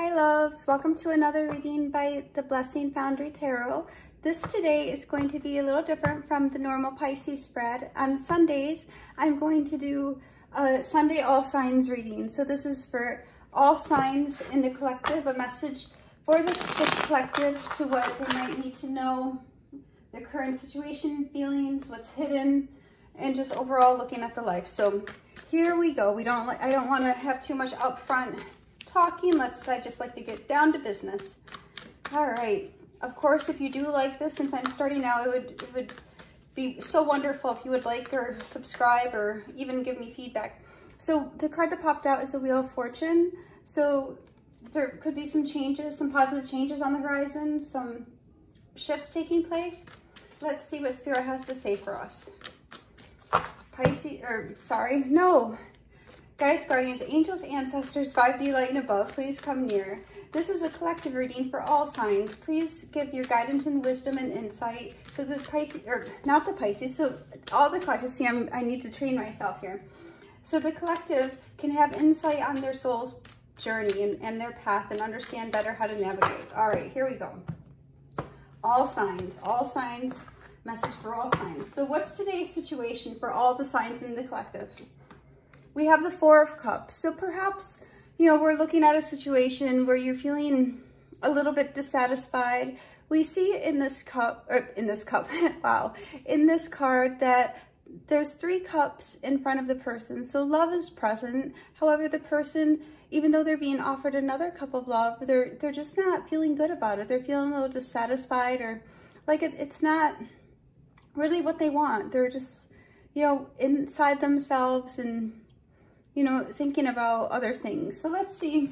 Hi loves, welcome to another reading by the Blessings Foundry Tarot. This today is going to be a little different from the normal Pisces spread. On Sundays, I'm going to do a Sunday all signs reading. So this is for all signs in the collective, a message for the collective to what they might need to know, their current situation, feelings, what's hidden, and just overall looking at the life. So here we go. I don't want to have too much upfront talking. I just like to get down to business. All right. Of course, if you do like this, since I'm starting out, it would be so wonderful if you would like or subscribe or even give me feedback. So the card that popped out is the Wheel of Fortune. So there could be some changes, some positive changes on the horizon, some shifts taking place. Let's see what Spirit has to say for us. Guides, guardians, angels, ancestors, 5D light and above, please come near. This is a collective reading for all signs. Please give your guidance and wisdom and insight. So the Pisces, or not the Pisces, so all the collective, see, I need to train myself here. So the collective can have insight on their soul's journey and their path and understand better how to navigate. All right, here we go. All signs, message for all signs. So what's today's situation for all the signs in the collective? We have the Four of Cups. So perhaps, we're looking at a situation where you're feeling a little bit dissatisfied. We see in this card that there's 3 cups in front of the person. So love is present. However, the person, even though they're being offered another cup of love, they're just not feeling good about it. They're feeling a little dissatisfied, or like it's not really what they want. They're just, inside themselves and thinking about other things. So let's see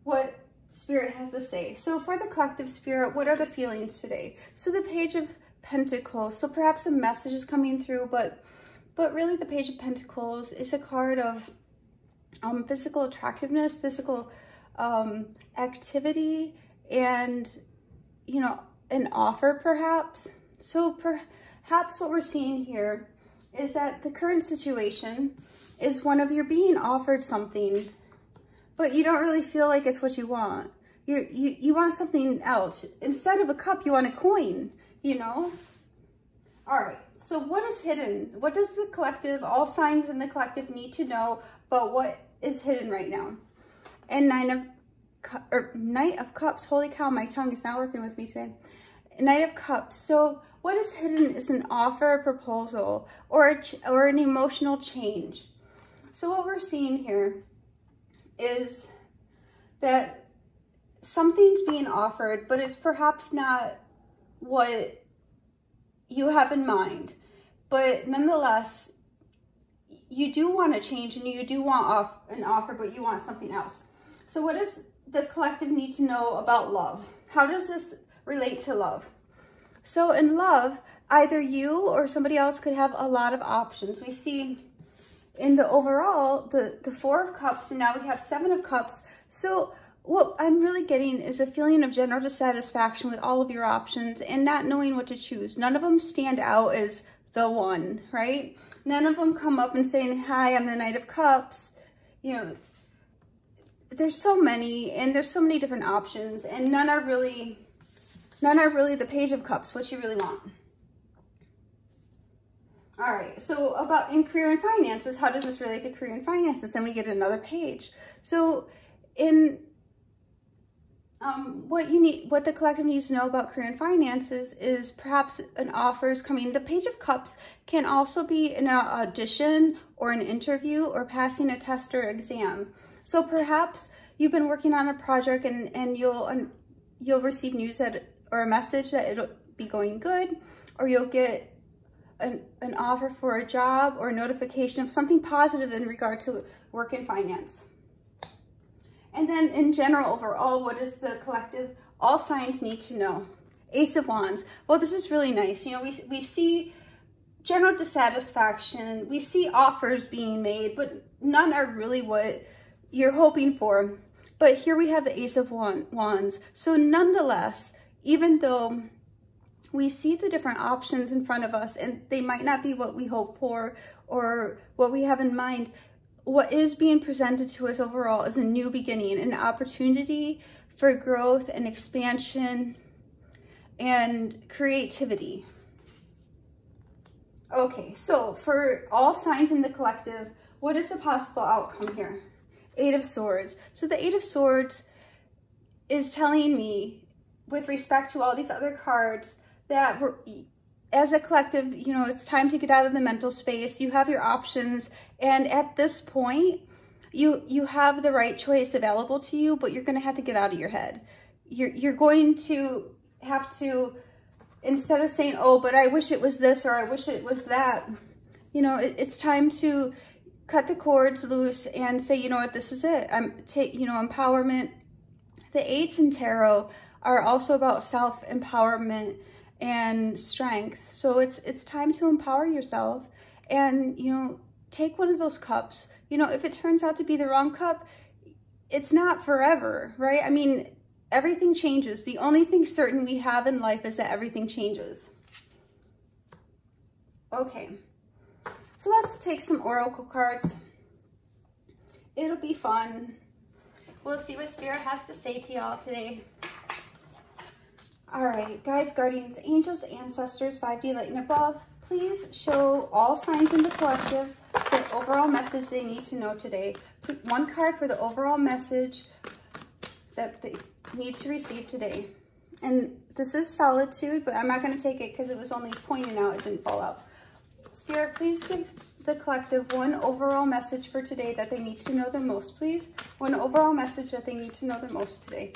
what Spirit has to say. So for the collective, Spirit, what are the feelings today? So the Page of Pentacles. So perhaps a message is coming through, but really the Page of Pentacles is a card of physical attractiveness, physical activity, and an offer perhaps. So perhaps what we're seeing here is that the current situation is one of you're being offered something, but you don't really feel like it's what you want. You want something else. Instead of a cup, you want a coin, All right, so what is hidden? What does the collective, all signs in the collective need to know about what is hidden right now? And Knight of Cups. Holy cow, my tongue is not working with me today. Knight of Cups. So what is hidden is an offer, a proposal, or an emotional change. So what we're seeing here is that something's being offered, but it's perhaps not what you have in mind. But nonetheless, you do want to change and you do want an offer, but you want something else. So what does the collective need to know about love? How does this relate to love? So in love, either you or somebody else could have a lot of options. We see in the overall, the 4 of Cups, and now we have 7 of Cups. So what I'm really getting is a feeling of general dissatisfaction with all of your options and not knowing what to choose. None of them stand out as the one, right? None of them come up and saying, hi, I'm the Knight of Cups. There's so many, and there's so many different options, and none are really the Page of Cups, what you really want. All right, so about in career and finances, how does this relate to career and finances? And we get another page. So in what the collective needs to know about career and finances is perhaps an offer is coming. The Page of Cups can also be an audition or an interview or passing a test or exam. So perhaps you've been working on a project and you'll receive news or a message that it'll be going good, or you'll get an offer for a job or a notification of something positive in regard to work and finance. And then in general, overall, what does the collective, all signs need to know? Ace of Wands. Well, this is really nice. We see general dissatisfaction. We see offers being made, but none are really what you're hoping for. But here we have the Ace of Wands. So nonetheless, even though we see the different options in front of us and they might not be what we hope for or what we have in mind, what is being presented to us overall is a new beginning, an opportunity for growth and expansion and creativity. Okay, so for all signs in the collective, what is the possible outcome here? Eight of Swords. So the Eight of Swords is telling me, with respect to all these other cards, that we're, as a collective, you know, it's time to get out of the mental space. You have your options, and at this point, you have the right choice available to you, but you're going to have to get out of your head. You're going to have to, instead of saying, oh, but I wish it was this or I wish it was that, you know, it's time to cut the cords loose and say, you know what, this is it. You know, empowerment. The eights in tarot are also about self-empowerment and strength. So it's time to empower yourself and, you know, take one of those cups. You know, if it turns out to be the wrong cup, it's not forever, right? I mean, everything changes. The only thing certain we have in life is that everything changes. Okay, so let's take some oracle cards. It'll be fun. We'll see what Spirit has to say to y'all today. All right, guides, guardians, angels, ancestors, 5D light and above, please show all signs in the collective the overall message they need to know today. Take one card for the overall message that they need to receive today. And this is solitude, but I'm not going to take it because it was only pointing out, it didn't fall out. Spirit, please give the collective one overall message for today that they need to know the most, please. One overall message that they need to know the most today.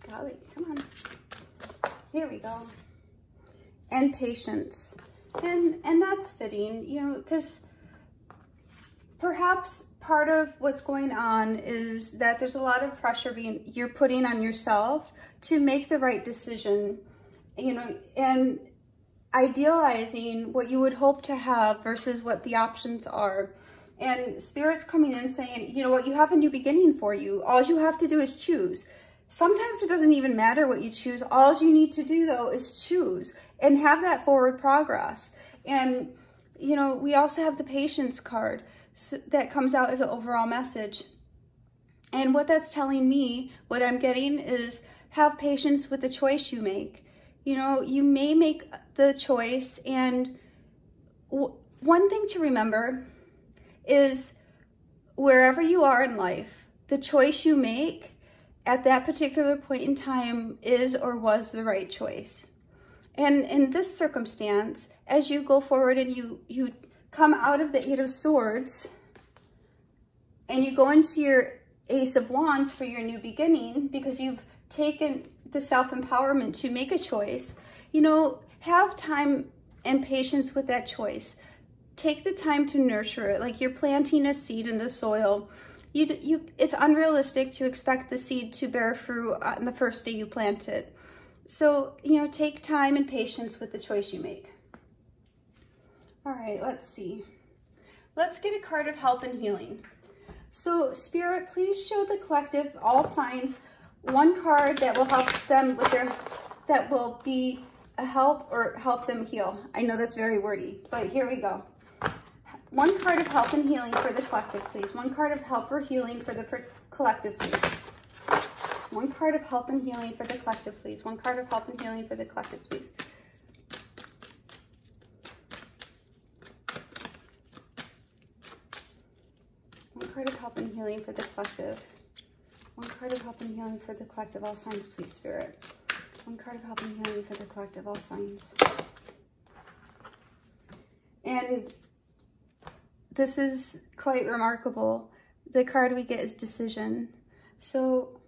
Golly, come on. Here we go. And patience. And that's fitting, you know, because perhaps part of what's going on is that there's a lot of pressure you're putting on yourself to make the right decision, you know, and idealizing what you would hope to have versus what the options are. And Spirit's coming in saying, you know what, you have a new beginning for you. All you have to do is choose. Sometimes it doesn't even matter what you choose. All you need to do, though, is choose and have that forward progress. And, you know, we also have the patience card that comes out as an overall message. And what that's telling me, what I'm getting is have patience with the choice you make. You know, you may make the choice, and one thing to remember is wherever you are in life, the choice you make at that particular point in time is or was the right choice. And in this circumstance, as you go forward and you come out of the Eight of Swords and you go into your Ace of Wands for your new beginning because you've taken the self-empowerment to make a choice, you know, have time and patience with that choice. Take the time to nurture it like you're planting a seed in the soil. It's unrealistic to expect the seed to bear fruit on the first day you plant it. So, you know, take time and patience with the choice you make. All right, let's see. Let's get a card of help and healing. So, Spirit, please show the collective, all signs, one card that will help them with that will be a help or help them heal. I know that's very wordy, but here we go. One card of help and healing for the collective, please. One card of help or healing for the collective, please. One card of help and healing for the collective, please. One card of help and healing for the collective, please. One card of help and healing for the collective. One card of help and healing for the collective, all signs, please, Spirit. One card of help and healing for the collective, all signs. And this is quite remarkable. The card we get is decision. So,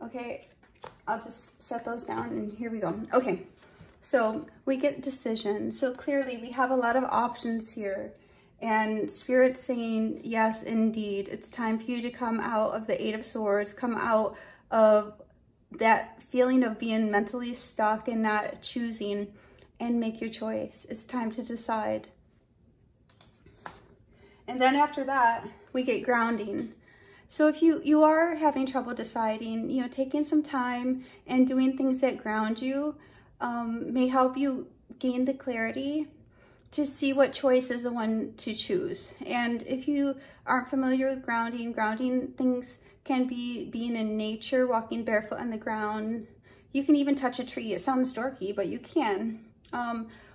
okay, I'll just set those down and here we go. Okay, so we get decision. So clearly we have a lot of options here. And Spirit's saying, yes, indeed, it's time for you to come out of the Eight of Swords, come out of that feeling of being mentally stuck and not choosing, and make your choice. It's time to decide. And then after that, we get grounding. So if you are having trouble deciding, you know, taking some time and doing things that ground you may help you gain the clarity to see what choice is the one to choose. And if you aren't familiar with grounding, grounding things can be being in nature, walking barefoot on the ground. You can even touch a tree. It sounds dorky, but you can.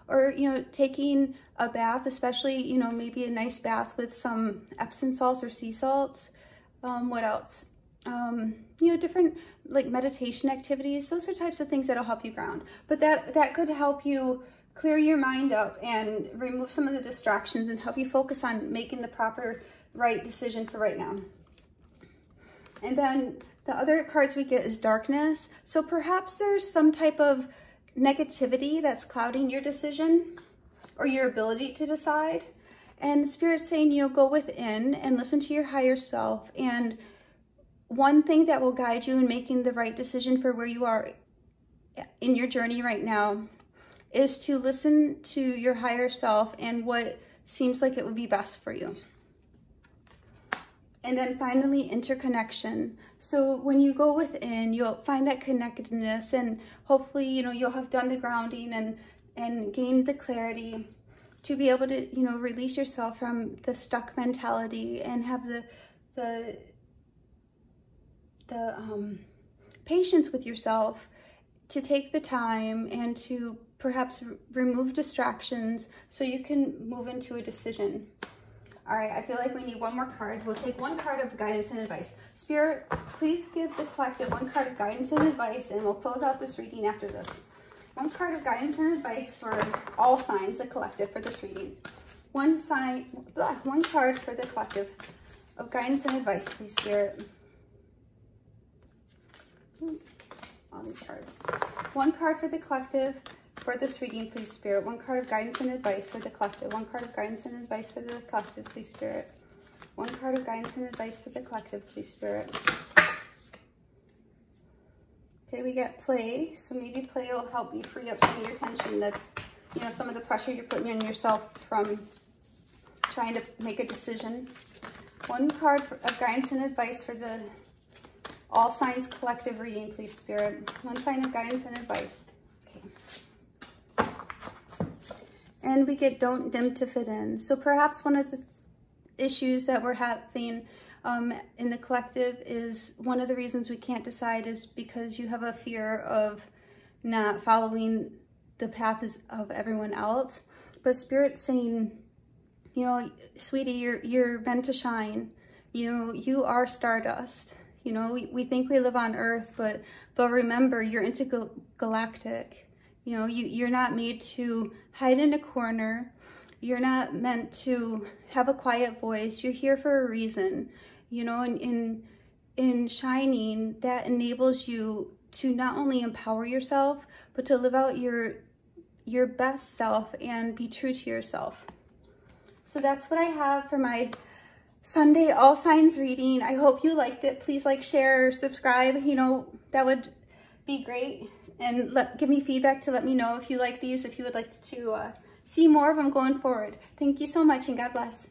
Or, you know, taking a bath, especially, you know, maybe a nice bath with some Epsom salts or sea salts. What else? You know, different like meditation activities. Those are types of things that'll help you ground. But that could help you clear your mind up and remove some of the distractions and help you focus on making the proper right decision for right now. And then the other cards we get is darkness. So perhaps there's some type of negativity that's clouding your decision or your ability to decide. And Spirit's saying, you know, go within and listen to your higher self. And one thing that will guide you in making the right decision for where you are in your journey right now is to listen to your higher self and what seems like it would be best for you. And then finally, interconnection. So when you go within, you'll find that connectedness, and hopefully, you know, you'll have done the grounding and gained the clarity to be able to, you know, release yourself from the stuck mentality and have the patience with yourself to take the time and to perhaps remove distractions so you can move into a decision. All right, I feel like we need one more card. We'll take one card of guidance and advice. Spirit, please give the collective one card of guidance and advice, and we'll close out this reading after this. One card of guidance and advice for all signs, the collective, for this reading. One card for the collective of guidance and advice, please, Spirit. All these cards. One card for the collective for this reading, please, Spirit. One card of guidance and advice for the collective. One card of guidance and advice for the collective, please, Spirit. One card of guidance and advice for the collective, please, Spirit. Okay, we get play. So maybe play will help you free up some of your tension. That's, you know, some of the pressure you're putting on yourself from trying to make a decision. One card of guidance and advice for the all signs collective reading, please, Spirit. One sign of guidance and advice. And we get don't dim to fit in. So perhaps one of the issues that we're having in the collective is one of the reasons we can't decide is because you have a fear of not following the path of everyone else. But Spirit's saying, you know, sweetie, you're meant to shine. You know, you are stardust. You know, we think we live on Earth, but remember, you're intergalactic. You know, you're not made to hide in a corner. You're not meant to have a quiet voice. You're here for a reason. You know, in shining, that enables you to not only empower yourself, but to live out your best self and be true to yourself. So that's what I have for my Sunday all signs reading. I hope you liked it. Please like, share, subscribe. You know, that would be great. And give me feedback to let me know if you like these, if you would like to see more of them going forward. Thank you so much, and God bless.